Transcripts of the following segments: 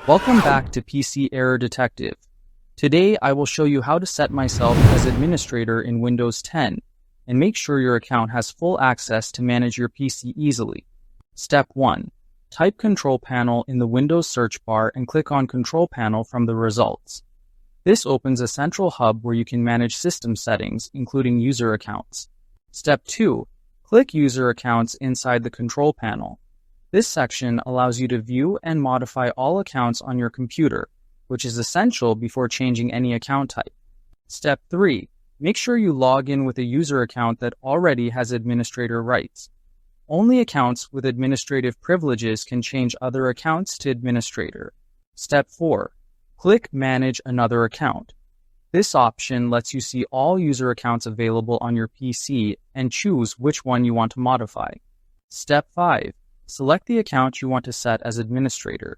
Welcome back to PC Error Detective. Today I will show you how to set myself as administrator in Windows 10 and make sure your account has full access to manage your PC easily. Step 1. Type Control Panel in the Windows search bar and click on Control Panel from the results. This opens a central hub where you can manage system settings, including user accounts. Step 2. Click User Accounts inside the Control Panel. This section allows you to view and modify all accounts on your computer, which is essential before changing any account type. Step 3. Make sure you log in with a user account that already has administrator rights. Only accounts with administrative privileges can change other accounts to administrator. Step 4. Click Manage Another Account. This option lets you see all user accounts available on your PC and choose which one you want to modify. Step 5. Select the account you want to set as administrator.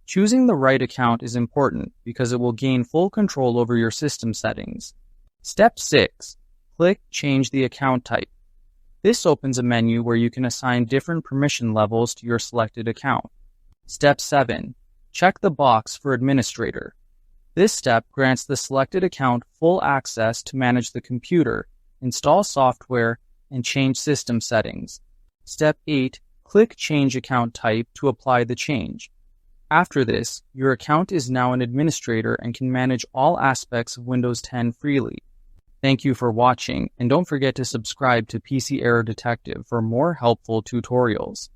Choosing the right account is important because it will gain full control over your system settings. Step 6. Click Change the Account Type. This opens a menu where you can assign different permission levels to your selected account. Step 7. Check the box for administrator. This step grants the selected account full access to manage the computer, install software, and change system settings. Step 8. Click Change Account Type to apply the change. After this, your account is now an administrator and can manage all aspects of Windows 10 freely. Thank you for watching, and don't forget to subscribe to PC Error Detective for more helpful tutorials.